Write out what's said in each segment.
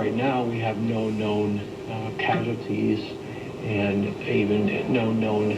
right now, we have no known casualties and even no known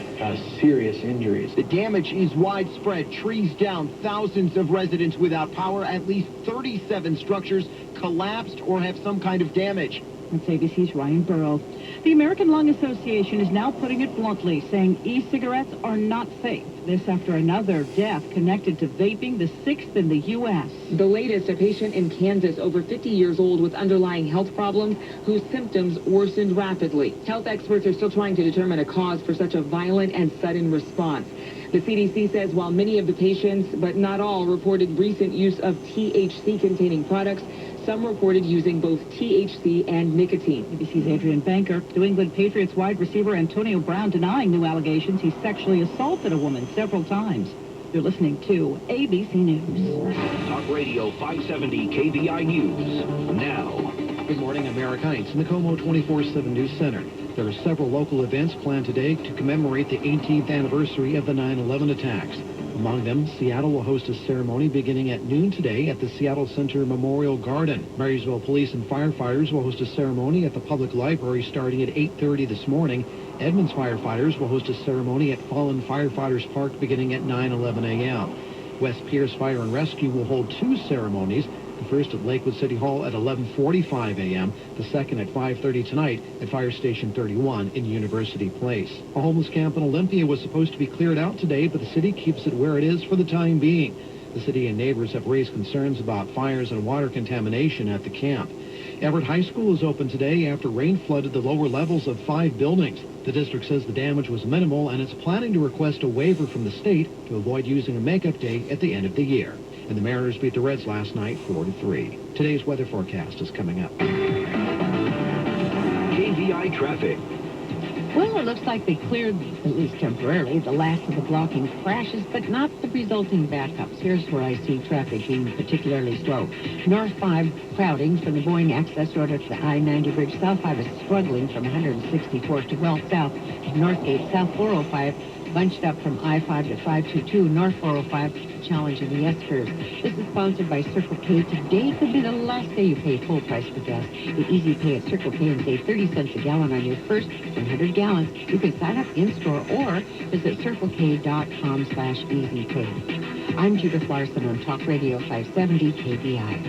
serious injuries. The damage is widespread. Trees down, thousands of residents without power, at least 37 structures collapsed or have some kind of damage. That's ABC's Ryan Burrow. The American Lung Association is now putting it bluntly, saying e-cigarettes are not safe. This after another death connected to vaping, the 6th in the U.S. The latest, a patient in Kansas, over 50 years old with underlying health problems, whose symptoms worsened rapidly. Health experts are still trying to determine a cause for such a violent and sudden response. The CDC says while many of the patients, but not all, reported recent use of THC-containing products, some reported using both THC and nicotine. ABC's Adrian Banker. New England Patriots wide receiver Antonio Brown denying new allegations he sexually assaulted a woman several times. You're listening to ABC News. Talk Radio 570 KVI News. Now. Good morning, America. It's in the KOMO 24/7 News Center. There are several local events planned today to commemorate the 18th anniversary of the 9/11 attacks. Among them, Seattle will host a ceremony beginning at noon today at the Seattle Center Memorial Garden. Marysville Police and firefighters will host a ceremony at the Public Library starting at 8:30 this morning. Edmonds firefighters will host a ceremony at Fallen Firefighters Park beginning at 9:11 a.m. West Pierce Fire and Rescue will hold two ceremonies. The first at Lakewood City Hall at 11:45 a.m., the second at 5:30 tonight at Fire Station 31 in University Place. A homeless camp in Olympia was supposed to be cleared out today, but the city keeps it where it is for the time being. The city and neighbors have raised concerns about fires and water contamination at the camp. Everett High School is open today after rain flooded the lower levels of 5 buildings. The district says the damage was minimal and it's planning to request a waiver from the state to avoid using a makeup day at the end of the year. And the Mariners beat the Reds last night 4-3. Today's weather forecast is coming up. KVI traffic. Well, it looks like they cleared, at least temporarily, the last of the blocking crashes, but not the resulting backups. Here's where I see traffic being particularly slow. North 5 crowding from the Boeing access road to the I-90 bridge. South 5 is struggling from 164th to Guelph South. Northgate South 405 bunched up from I-5 to 522. North 405 challenging the S-curves. This is sponsored by Circle K. Today could be the last day you pay full price for gas. The Easy Pay at Circle K and save 30 cents a gallon on your first 100 gallons. You can sign up in-store or visit CircleK.com/EasyPay. I'm Judith Larson on Talk Radio 570 KVI.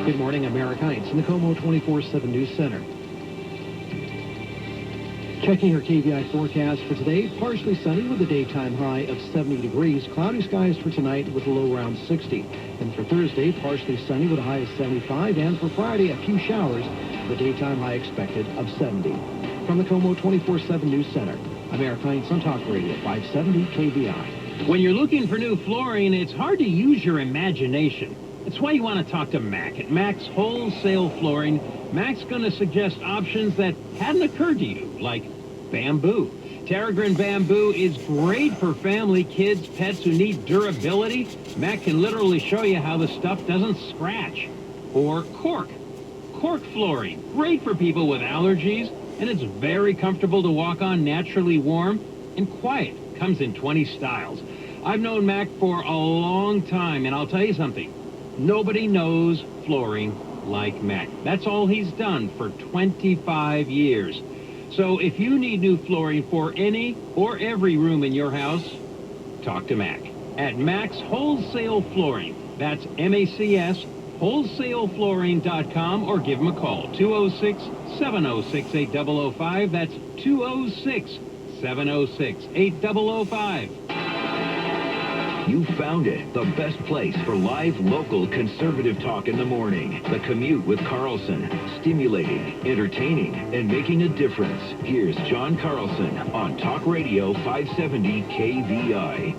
Good morning, America. It's in the KOMO 24/7 News Center. Checking our KVI forecast for today, partially sunny with a daytime high of 70 degrees. Cloudy skies for tonight with a low around 60. And for Thursday, partially sunny with a high of 75. And for Friday, a few showers with a daytime high expected of 70. From the KOMO 24/7 News Center, America Heights on Talk Radio 570 KVI. When you're looking for new flooring, it's hard to use your imagination. That's why you want to talk to Mac. At Mac's Wholesale Flooring, Mac's going to suggest options that hadn't occurred to you, like bamboo. Terragrin bamboo is great for family, kids, pets who need durability. Mac can literally show you how the stuff doesn't scratch. Or cork. Cork flooring, great for people with allergies, and it's very comfortable to walk on, naturally warm and quiet. Comes in 20 styles. I've known Mac for a long time, and I'll tell you something. Nobody knows flooring like Mac. That's all he's done for 25 years. So if you need new flooring for any or every room in your house, talk to Mac. At Mac's Wholesale Flooring. That's MACS, wholesaleflooring.com, or give him a call, 206-706-8005. That's 206-706-8005. You found it, the best place for live, local, conservative talk in the morning. The Commute with Carlson. Stimulating, entertaining, and making a difference. Here's John Carlson on Talk Radio 570 KVI.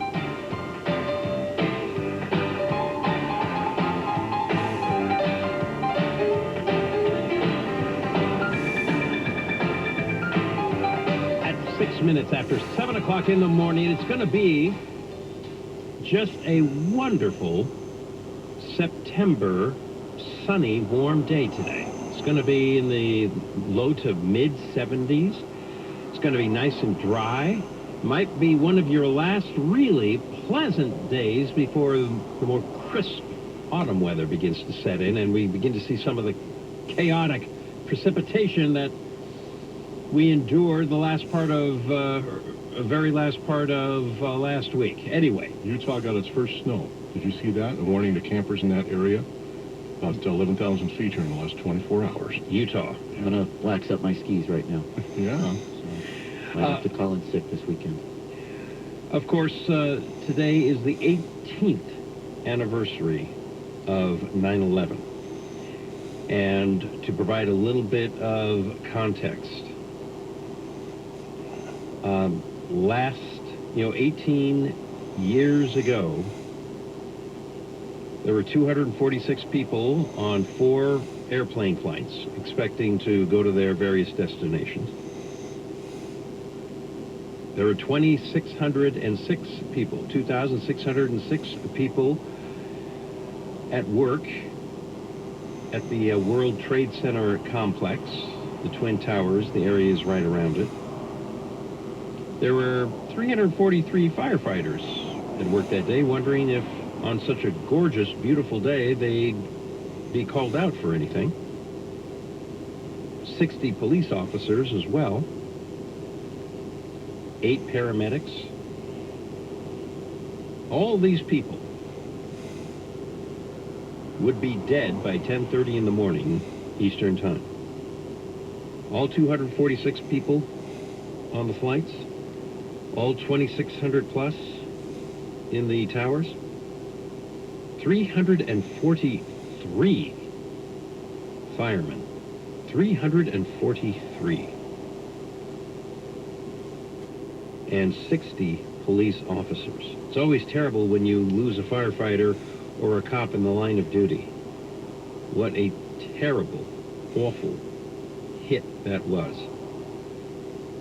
At 6 minutes after 7 o'clock in the morning, it's going to be just a wonderful September sunny, warm day today. It's going to be in the low to mid 70s. It's going to be nice and dry. Might be one of your last really pleasant days before the more crisp autumn weather begins to set in, and we begin to see some of the chaotic precipitation that we endured the very last part of last week. Anyway, Utah got its first snow. Did you see that? A warning to campers in that area. About 11,000 feet here in the last 24 hours. Utah. I'm going to wax up my skis right now. Yeah. So might have to call in sick this weekend. Of course, today is the 18th anniversary of 9/11. And to provide a little bit of context, 18 years ago, there were 246 people on 4 airplane flights expecting to go to their various destinations. There were 2,606 people at work at the World Trade Center complex, the Twin Towers, the areas right around it. There were 343 firefighters at work that day, wondering if on such a gorgeous, beautiful day they'd be called out for anything. 60 police officers as well. 8 paramedics. All these people would be dead by 10:30 in the morning Eastern Time. All 246 people on the flights, all 2,600 plus in the towers, 343 firemen, 343, and 60 police officers. It's always terrible when you lose a firefighter or a cop in the line of duty. What a terrible, awful hit that was.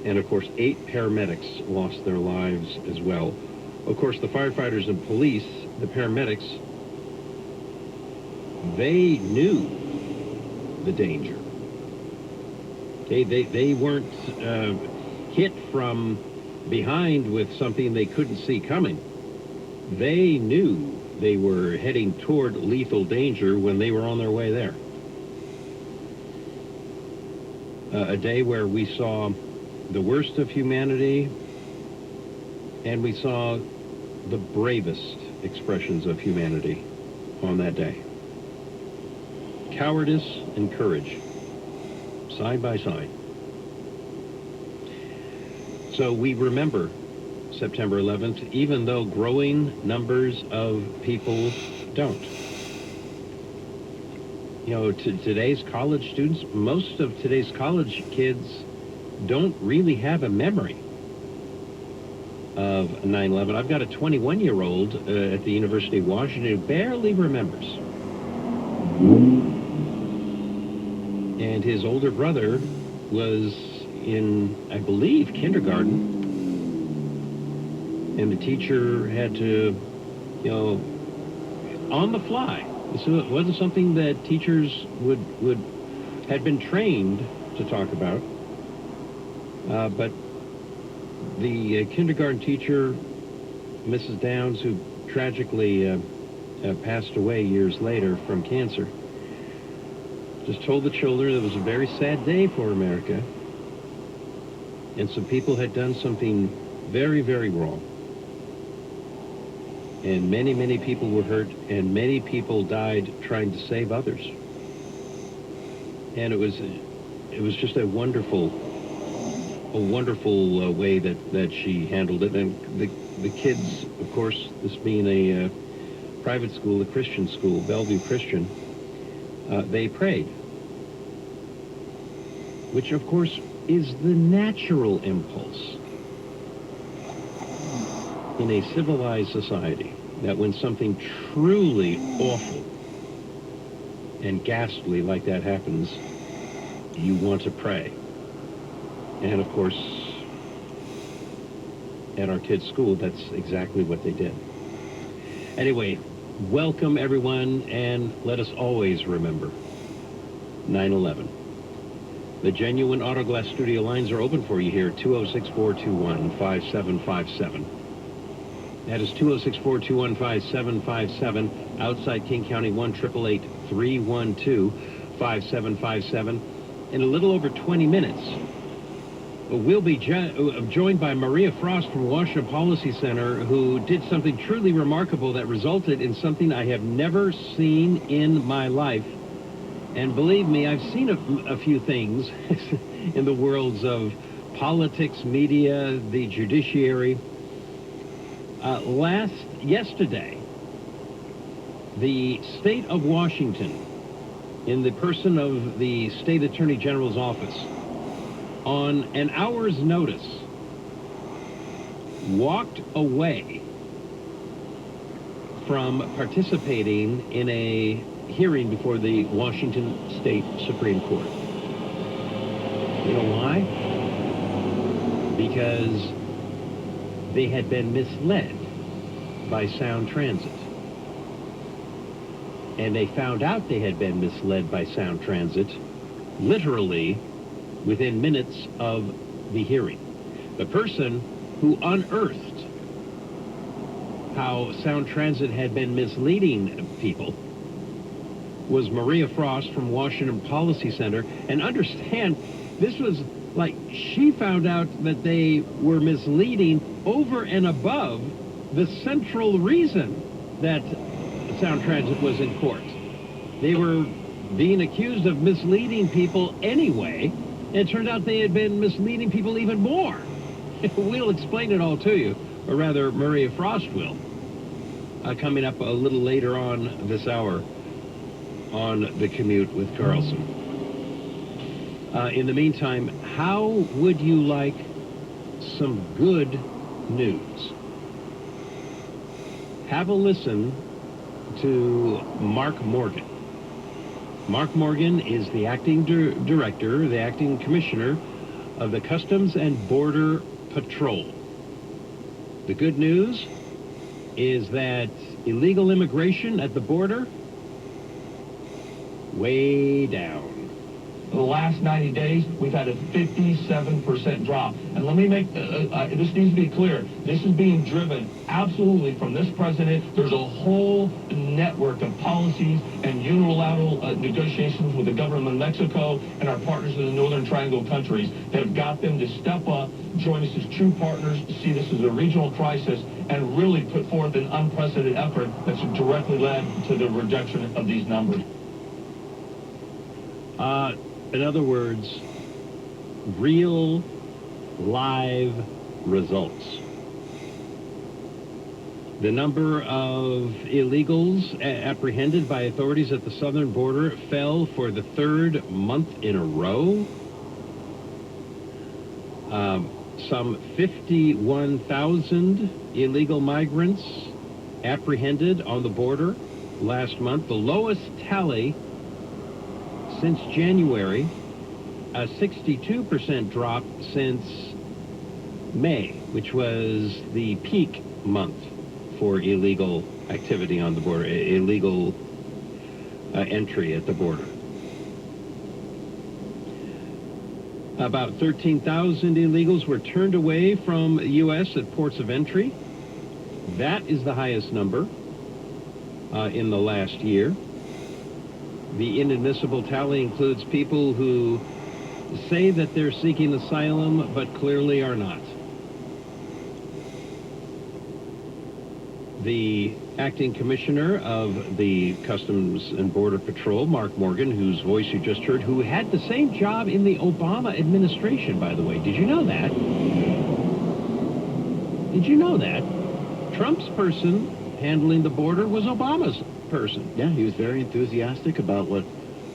And of course, 8 paramedics lost their lives as well. Of course, the firefighters and police, the paramedics, they knew the danger. They weren't hit from behind with something they couldn't see coming. They knew they were heading toward lethal danger when they were on their way there. A day where we saw the worst of humanity, and we saw the bravest expressions of humanity on that day. Cowardice and courage, side by side. So we remember September 11th, even though growing numbers of people don't. You know, today's college students, most of today's college kids don't really have a memory of 9/11. I've got a 21-year-old at the University of Washington who barely remembers. And his older brother was in, I believe, kindergarten. And the teacher had to, on the fly. So it wasn't something that teachers had been trained to talk about. But the kindergarten teacher, Mrs. Downs, who tragically passed away years later from cancer, just told the children it was a very sad day for America. And some people had done something very, very wrong. And many, many people were hurt, and many people died trying to save others. And it was just a wonderful way that she handled it. And the kids, of course, this being a private school, a Christian school, Bellevue Christian, they prayed, which of course is the natural impulse in a civilized society, that when something truly awful and ghastly like that happens, you want to pray. And of course, at our kids' school, that's exactly what they did. Anyway, welcome everyone, and let us always remember 9/11. The Genuine Auto Glass studio lines are open for you here, 206-421-5757. That is 206-421-5757. Outside King County, 1-888-312-5757. In a little over 20 minutes, we'll be joined by Maria Frost from Washington Policy Center, who did something truly remarkable that resulted in something I have never seen in my life. And believe me, I've seen a few things in the worlds of politics, media, the judiciary. Yesterday, the state of Washington, in the person of the State Attorney General's office, on an hour's notice, walked away from participating in a hearing before the Washington State Supreme Court. You know why? Because they had been misled by Sound Transit. And they found out they had been misled by Sound Transit literally within minutes of the hearing. The person who unearthed how Sound Transit had been misleading people was Maria Frost from Washington Policy Center. And understand, this was like, she found out that they were misleading over and above the central reason that Sound Transit was in court. They were being accused of misleading people anyway, and it turned out they had been misleading people even more. We'll explain it all to you, or rather, Maria Frost will, coming up a little later on this hour on The Commute with Carlson. In the meantime, how would you like some good news? Have a listen to Mark Morgan. Mark Morgan is the acting director, the acting commissioner of the Customs and Border Patrol. The good news is that illegal immigration at the border, way down. In the last 90 days, we've had a 57% drop. And let me make, this needs to be clear. This is being driven absolutely from this president. There's a whole network of policies and unilateral negotiations with the government of Mexico and our partners in the Northern Triangle countries that have got them to step up, join us as true partners, see this as a regional crisis, and really put forth an unprecedented effort that's directly led to the rejection of these numbers. In other words, real, live results. The number of illegals apprehended by authorities at the southern border fell for the third month in a row. Some 51,000 illegal migrants apprehended on the border last month, the lowest tally since January, a 62% drop since May, which was the peak month for illegal activity on the border, illegal entry at the border. About 13,000 illegals were turned away from the U.S. at ports of entry. That is the highest number in the last year. The inadmissible tally includes people who say that they're seeking asylum, but clearly are not. The acting commissioner of the Customs and Border Patrol, Mark Morgan, whose voice you just heard, who had the same job in the Obama administration, by the way. Did you know that? Did you know that? Trump's person handling the border was Obama's person. Yeah, he was very enthusiastic about what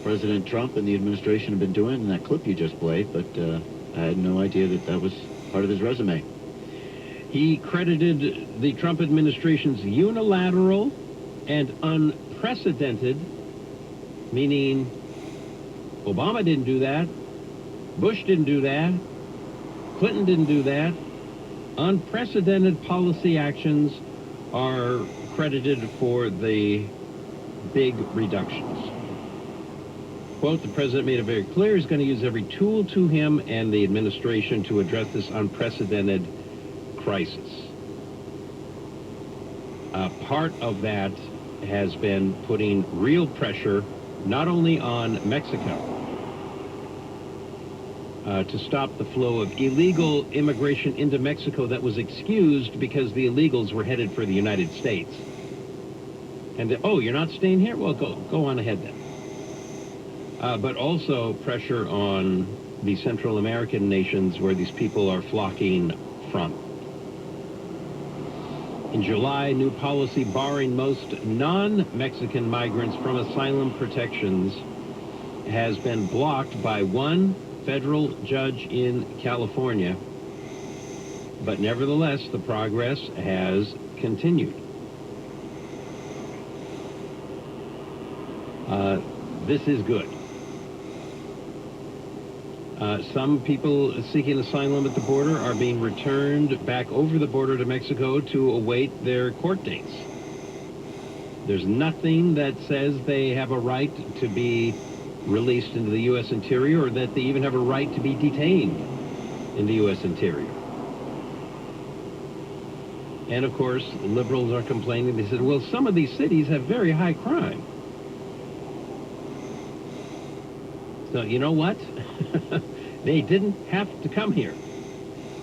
President Trump and the administration have been doing in that clip you just played, but I had no idea that that was part of his resume. He credited the Trump administration's unilateral and unprecedented, meaning Obama didn't do that, Bush didn't do that, Clinton didn't do that. Unprecedented policy actions are credited for the big reductions. Quote, the president made it very clear he's going to use every tool to him and the administration to address this unprecedented crisis. Part of that has been putting real pressure not only on Mexico to stop the flow of illegal immigration into Mexico that was excused because the illegals were headed for the United States. And, oh, you're not staying here? Well, go on ahead then. But also pressure on the Central American nations where these people are flocking from. In July, new policy barring most non-Mexican migrants from asylum protections has been blocked by one federal judge in California. But nevertheless, the progress has continued. This is good. Some people seeking asylum at the border are being returned back over the border to Mexico to await their court dates. There's nothing that says they have a right to be released into the U.S. interior or that they even have a right to be detained in the U.S. interior. And of course, liberals are complaining. They said, well, some of these cities have very high crime. So you know what? They didn't have to come here.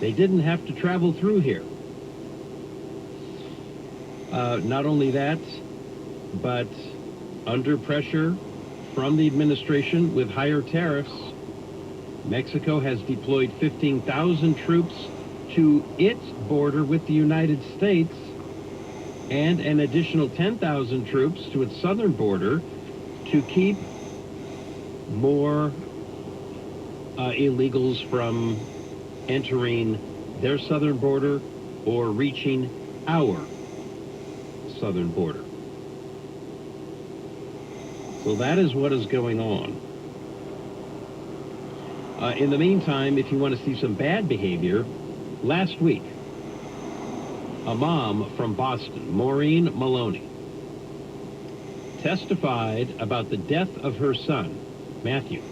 They didn't have to travel through here. Not only that, but under pressure from the administration with higher tariffs, Mexico has deployed 15,000 troops to its border with the United States and an additional 10,000 troops to its southern border to keep more illegals from entering their southern border or reaching our southern border. So that is what is going on. In the meantime, if you want to see some bad behavior, last week, a mom from Boston, Maureen Maloney, testified about the death of her son, Matthew.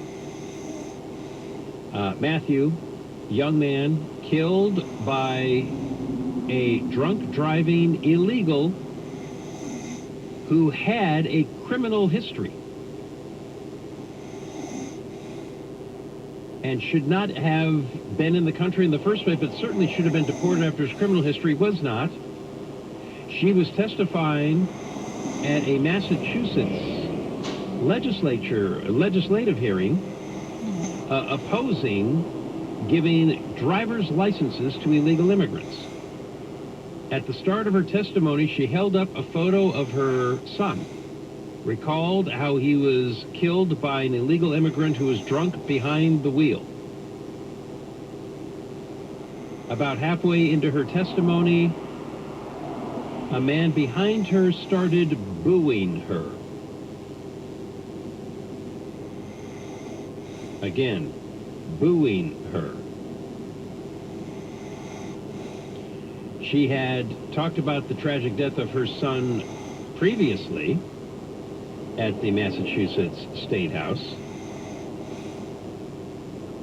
Matthew, young man, killed by a drunk driving illegal who had a criminal history and should not have been in the country in the first place, but certainly should have been deported after his criminal history, was not. She was testifying at a Massachusetts legislative hearing opposing giving driver's licenses to illegal immigrants. At the start of her testimony, she held up a photo of her son, recalled how he was killed by an illegal immigrant who was drunk behind the wheel. About halfway into her testimony, a man behind her started booing her. Again, booing her. She had talked about the tragic death of her son previously at the Massachusetts State House,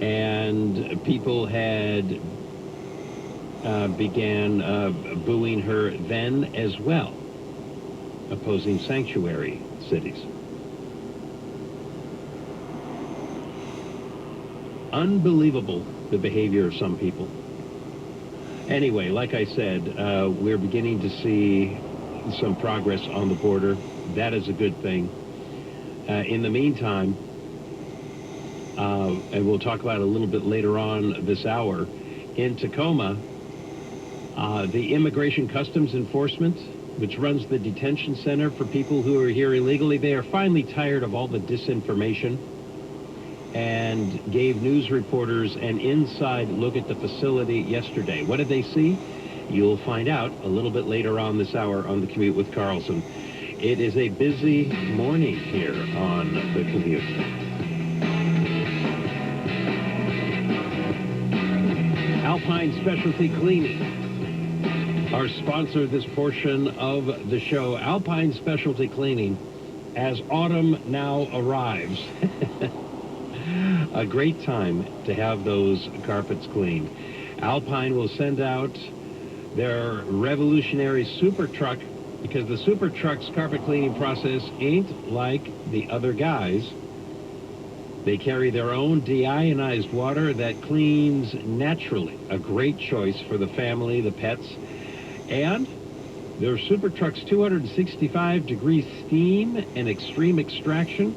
and people had began booing her then as well, opposing sanctuary cities. Unbelievable, the behavior of some people. Anyway, like I said, we're beginning to see some progress on the border. That is a good thing. In the meantime, and we'll talk about it a little bit later on this hour, in Tacoma, the Immigration Customs Enforcement, which runs the detention center for people who are here illegally, they are finally tired of all the disinformation and gave news reporters an inside look at the facility yesterday. What did they see? You'll find out a little bit later on this hour on The Commute with Carlson. It is a busy morning here on The Commute. Alpine Specialty Cleaning, our sponsor this portion of the show. Alpine Specialty Cleaning, as autumn now arrives. A great time to have those carpets cleaned. Alpine will send out their revolutionary super truck because the Super Truck's carpet cleaning process ain't like the other guys. They carry their own deionized water that cleans naturally. A great choice for the family, the pets, and their Super Truck's 265-degree steam and extreme extraction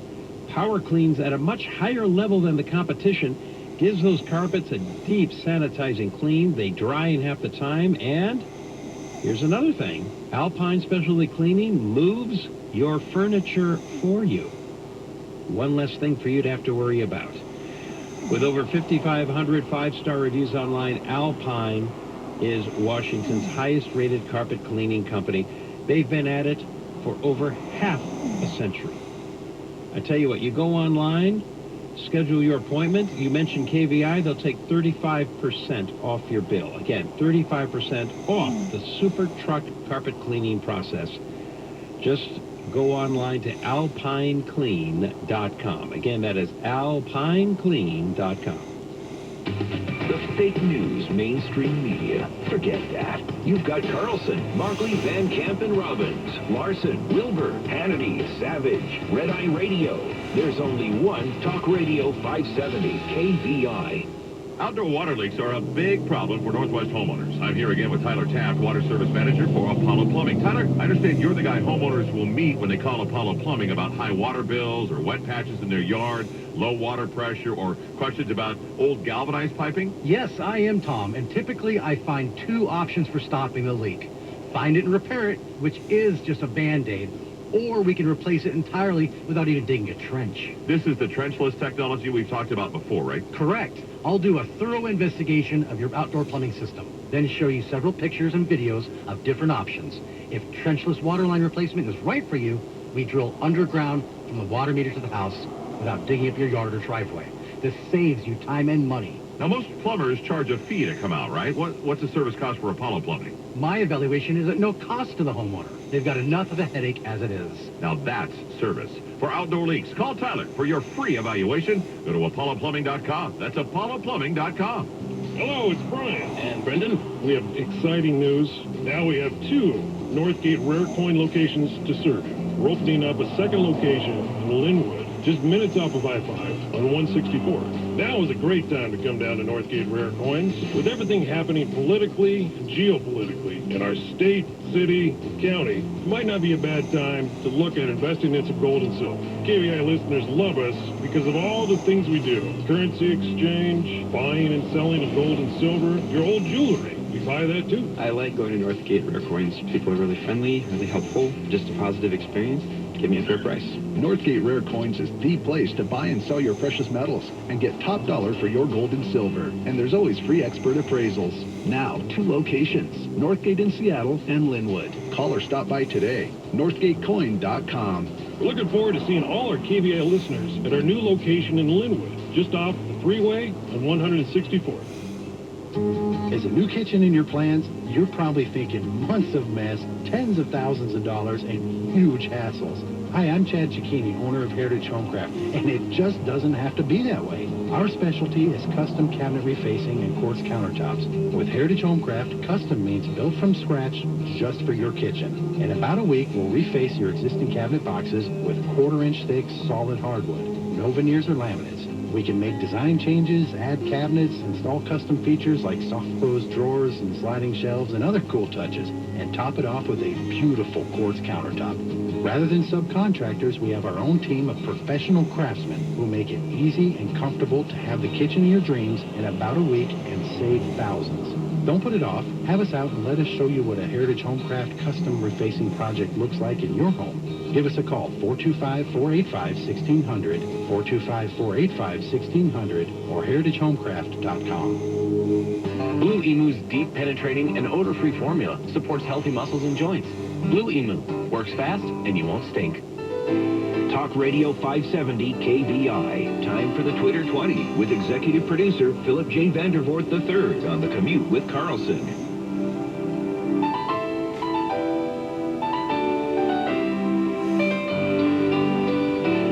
power cleans at a much higher level than the competition, gives those carpets a deep sanitizing clean. They dry in half the time, and here's another thing. Alpine Specialty Cleaning moves your furniture for you. One less thing for you to have to worry about. With over 5,500 five-star reviews online, Alpine is Washington's highest-rated carpet cleaning company. They've been at it for over half a century. I tell you what, you go online, schedule your appointment, you mention KVI, they'll take 35% off your bill. Again, 35% off the Super Truck carpet cleaning process. Just go online to alpineclean.com. Again, that is alpineclean.com. The fake news mainstream media. Forget that. You've got Carlson, Markley, Van Camp, and Robbins, Larson, Wilbur, Hannity, Savage, Red Eye Radio. There's only one Talk Radio 570 KVI. Outdoor water leaks are a big problem for Northwest homeowners. I'm here again with Tyler Taft, Water Service Manager for Apollo Plumbing. Tyler, I understand you're the guy homeowners will meet when they call Apollo Plumbing about high water bills or wet patches in their yard, low water pressure, or questions about old galvanized piping. Yes, I am Tom, and typically I find two options for stopping the leak. Find it and repair it, which is just a Band-Aid, or we can replace it entirely without even digging a trench. This is the trenchless technology we've talked about before, right? Correct. I'll do a thorough investigation of your outdoor plumbing system, then show you several pictures and videos of different options. If trenchless waterline replacement is right for you, we drill underground from the water meter to the house without digging up your yard or driveway. This saves you time and money. Now, most plumbers charge a fee to come out, right? What's the service cost for Apollo Plumbing? My evaluation is at no cost to the homeowner. They've got enough of a headache as it is. Now that's service. For outdoor leaks, call Tyler for your free evaluation. Go to ApolloPlumbing.com. That's ApolloPlumbing.com. Hello, it's Brian. And Brendan. We have exciting news. Now we have 2 Northgate Rare Coin locations to serve you. We're opening up a second location in Linwood, just minutes off of I-5 on 164. Now is a great time to come down to Northgate Rare Coins. With everything happening politically and geopolitically in our state, city, and county, it might not be a bad time to look at investing in some gold and silver. KVI listeners love us because of all the things we do. Currency exchange, buying and selling of gold and silver, your old jewelry. We buy that too. I like going to Northgate Rare Coins. People are really friendly, really helpful, just a positive experience. Give me a fair price. Northgate Rare Coins is the place to buy and sell your precious metals and get top dollar for your gold and silver. And there's always free expert appraisals. Now, 2 locations, Northgate in Seattle and Linwood. Call or stop by today. NorthgateCoin.com. We're looking forward to seeing all our KVI listeners at our new location in Linwood, just off the freeway on 164th. Is a new kitchen in your plans? You're probably thinking months of mess, tens of thousands of dollars, and huge hassles. Hi, I'm Chad Cicchini, owner of Heritage Homecraft, and it just doesn't have to be that way. Our specialty is custom cabinet refacing and quartz countertops. With Heritage Homecraft, custom means built from scratch just for your kitchen. In about a week, we'll reface your existing cabinet boxes with 1/4-inch thick solid hardwood. No veneers or laminates. We can make design changes, add cabinets, install custom features like soft close drawers and sliding shelves and other cool touches, and top it off with a beautiful quartz countertop. Rather than subcontractors, we have our own team of professional craftsmen who make it easy and comfortable to have the kitchen of your dreams in about a week and save thousands. Don't put it off. Have us out and let us show you what a Heritage Homecraft custom refacing project looks like in your home. Give us a call, 425-485-1600, 425-485-1600, or heritagehomecraft.com. Blue Emu's deep penetrating and odor-free formula supports healthy muscles and joints. Blue Emu works fast and you won't stink. Talk Radio 570 KVI. Time for the Twitter 20 with executive producer Philip J. Vandervoort III on The Commute with Carlson.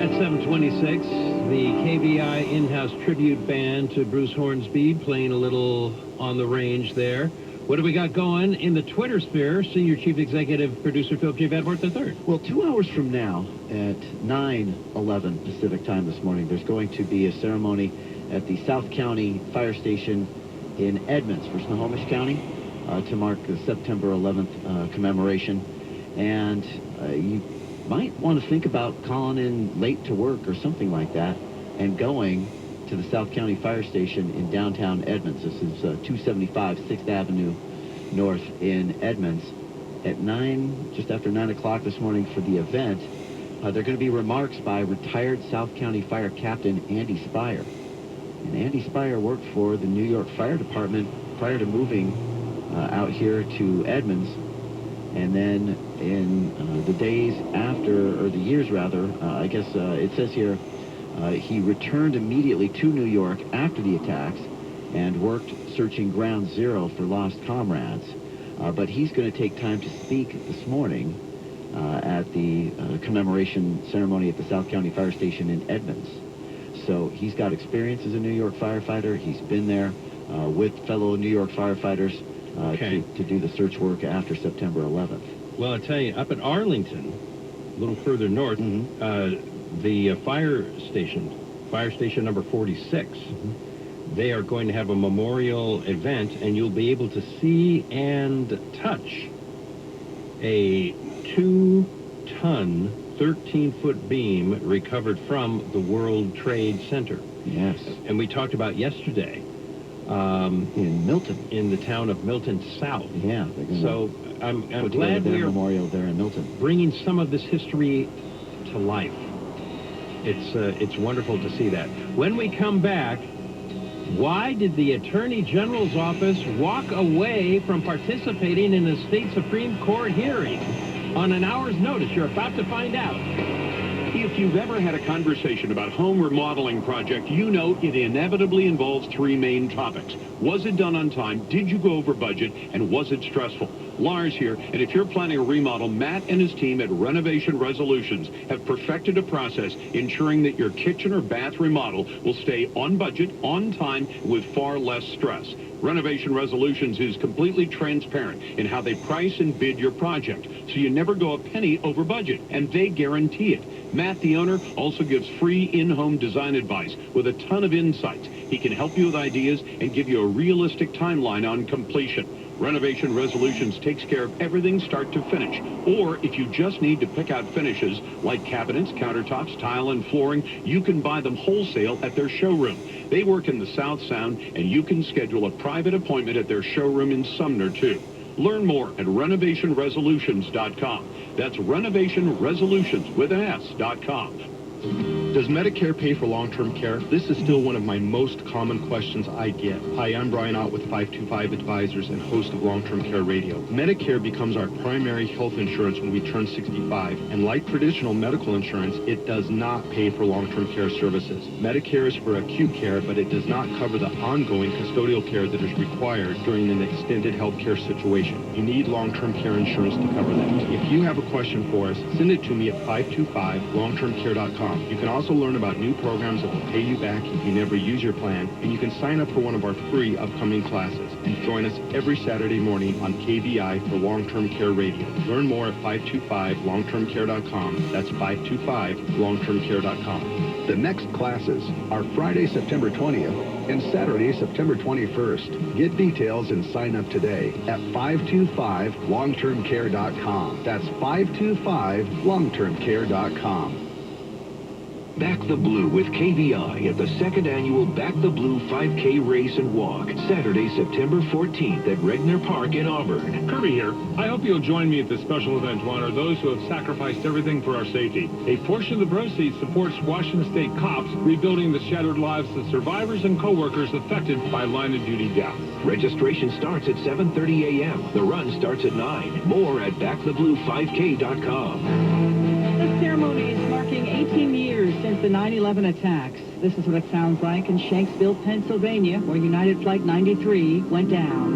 At 7:26, the KVI in-house tribute band to Bruce Hornsby playing a little on the range there. What do we got going in the Twitter sphere? Senior Chief Executive Producer Philip J. Vadvorth III. Well, 2 hours from now, at 9:11 Pacific time this morning, there's going to be a ceremony at the South County Fire Station in Edmonds for Snohomish County to mark the September 11th commemoration. And you might want to think about calling in late to work or something like that and going to the South County Fire Station in downtown Edmonds. This is 275 6th Avenue North in Edmonds at just after 9 o'clock this morning for the event. There are going to be remarks by retired South County Fire Captain Andy Spire. And Andy Spire worked for the New York Fire Department prior to moving out here to Edmonds. And then in the days after, or the years rather, I guess it says here, he returned immediately to New York after the attacks and worked searching Ground Zero for lost comrades. But he's going to take time to speak this morning at the commemoration ceremony at the South County Fire Station in Edmonds. So he's got experience as a New York firefighter. He's been there with fellow New York firefighters to do the search work after September 11th. Well, I tell you, up at Arlington, a little further north, the fire station number 46, they are going to have a memorial event, and you'll be able to see and touch a 2-ton, 13-foot beam recovered from the World Trade Center. Yes. And we talked about yesterday. In Milton. In the town of Milton South. Yeah. So I'm put glad their we're memorial there in Milton, bringing some of this history to life. It's wonderful to see that. When we come back, why did the Attorney General's office walk away from participating in the state Supreme Court hearing on an hour's notice? You're about to find out. If you've ever had a conversation about home remodeling project, you know it inevitably involves 3 main topics. Was it done on time? Did you go over budget? And was it stressful? Lars here, and if you're planning a remodel, Matt and his team at Renovation Resolutions have perfected a process ensuring that your kitchen or bath remodel will stay on budget, on time, with far less stress. Renovation Resolutions is completely transparent in how they price and bid your project, so you never go a penny over budget, and they guarantee it. Matt, the owner, also gives free in-home design advice with a ton of insights. He can help you with ideas and give you a realistic timeline on completion. Renovation Resolutions takes care of everything start to finish. Or if you just need to pick out finishes like cabinets, countertops, tile, and flooring, you can buy them wholesale at their showroom. They work in the South Sound, and you can schedule a private appointment at their showroom in Sumner, too. Learn more at renovationresolutions.com. That's renovationresolutions with an S.com. Does Medicare pay for long-term care? This is still one of my most common questions I get. Hi, I'm Brian Ott with 525 Advisors and host of Long-Term Care Radio. Medicare becomes our primary health insurance when we turn 65, and like traditional medical insurance, it does not pay for long-term care services. Medicare is for acute care, but it does not cover the ongoing custodial care that is required during an extended health care situation. You need long-term care insurance to cover that. If you have a question for us, send it to me at 525longtermcare.com. You can also learn about new programs that will pay you back if you never use your plan, and you can sign up for one of our free upcoming classes and join us every Saturday morning on KVI for Long-Term Care Radio. Learn more at 525longtermcare.com. That's 525longtermcare.com. The next classes are Friday, September 20th and Saturday, September 21st. Get details and sign up today at 525longtermcare.com. That's 525longtermcare.com. Back the Blue with KVI at the 2nd Annual Back the Blue 5K Race and Walk, Saturday, September 14th at Regner Park in Auburn. Kirby here. I hope you'll join me at this special event to honor those who have sacrificed everything for our safety. A portion of the proceeds supports Washington State cops rebuilding the shattered lives of survivors and co-workers affected by line-of-duty deaths. Registration starts at 7:30 a.m. The run starts at 9. More at backtheblue5k.com. The ceremony is marking 18 years since the 9/11 attacks. This is what it sounds like in Shanksville, Pennsylvania, where United Flight 93 went down.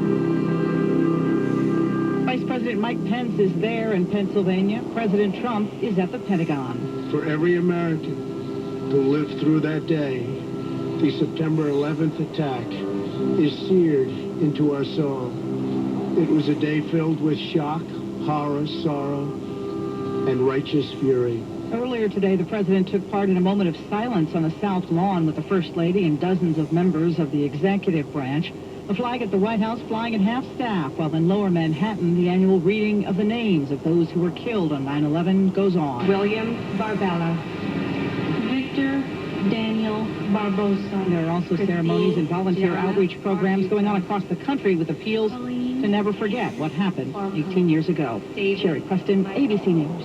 Vice President Mike Pence is there in Pennsylvania. President Trump is at the Pentagon. For every American who lived through that day, the September 11th attack is seared into our soul. It was a day filled with shock, horror, sorrow, and righteous fury. Earlier today, the president took part in a moment of silence on the South Lawn with the First Lady and dozens of members of the executive branch. The flag at the White House flying at half-staff, while in Lower Manhattan, the annual reading of the names of those who were killed on 9/11 goes on. William Barbella, Victor Daniel Barbosa. There are also ceremonies and volunteer outreach programs going on across the country with appeals to never forget what happened 18 years ago. Sherry Preston, ABC News.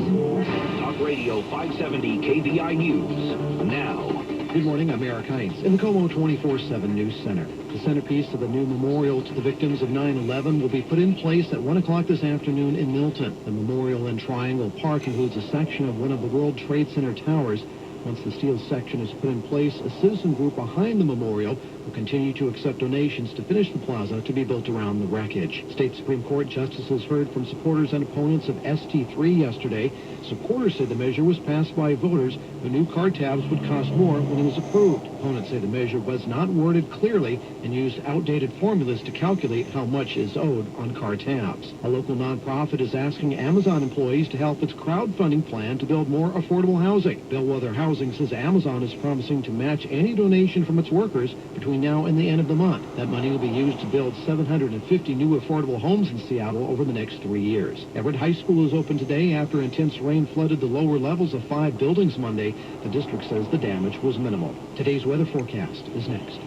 Talk Radio 570 KVI News. Now. Good morning, I'm Eric Hines in the Como 24/7 News Center. The centerpiece of the new memorial to the victims of 9/11 will be put in place at 1 o'clock this afternoon in Milton. The memorial in Triangle Park includes a section of one of the World Trade Center towers. Once the steel section is put in place, a citizen group behind the memorial will continue to accept donations to finish the plaza to be built around the wreckage. State Supreme Court justices heard from supporters and opponents of ST3 yesterday. Supporters say the measure was passed by voters who knew car tabs would cost more when it was approved. Opponents say the measure was not worded clearly and used outdated formulas to calculate how much is owed on car tabs. A local nonprofit is asking Amazon employees to help its crowdfunding plan to build more affordable housing. Bellwether Housing says Amazon is promising to match any donation from its workers between now and the end of the month. That money will be used to build 750 new affordable homes in Seattle over the next 3 years. Everett High School is open today after intense rain flooded the lower levels of 5 buildings Monday. The district says the damage was minimal. Today's weather forecast is next.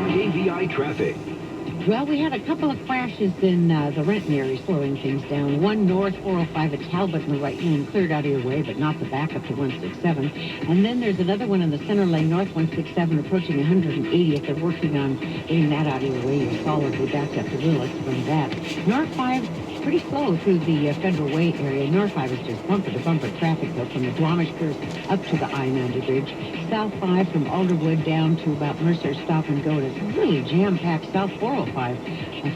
KVI Traffic. Well, we had a couple of crashes in the Renton area, slowing things down. One north, 405 at Talbot in the right lane, cleared out of your way, but not the backup to 167. And then there's another one in the center lane, north 167, approaching 180th. They're working on getting that out of your way. You're solidly backed up to Willis from that. North 5, pretty slow through the Federal Way area. North 5 is just bumper-to-bumper traffic, though, from the Duwamish Curve up to the I-90 bridge. South 5 from Alderwood down to about Mercer Stop and Go. It's really jam-packed. South 405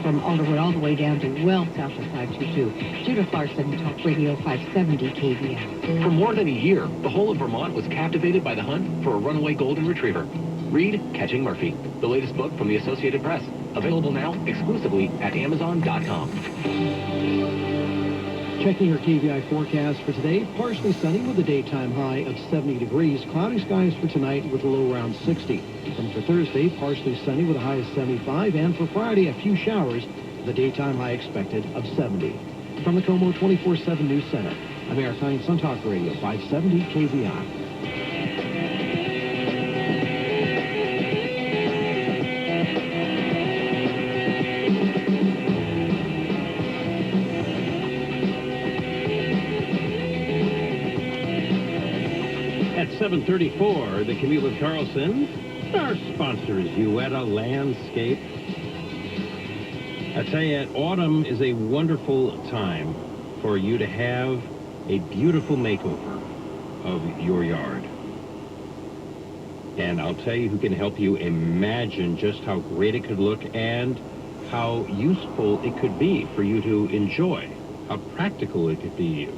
from Alderwood all the way down to well south of 522. Judith Larson, Talk Radio 570 KVI. For more than a year, the whole of Vermont was captivated by the hunt for a runaway golden retriever. Read Catching Murphy, the latest book from the Associated Press. Available now exclusively at Amazon.com. Checking your KVI forecast for today, partially sunny with a daytime high of 70 degrees. Cloudy skies for tonight with a low around 60. And for Thursday, partially sunny with a high of 75. And for Friday, a few showers with a daytime high expected of 70. From the Como 24/7 News Center, I'm Eric Hines on Talk Radio 570 KVI. At 7:34, the commute with Carlson. Our sponsor is Uetta Landscape. I tell you, autumn is a wonderful time for you to have a beautiful makeover of your yard. And I'll tell you who can help you imagine just how great it could look and how useful it could be for you to enjoy, how practical it could be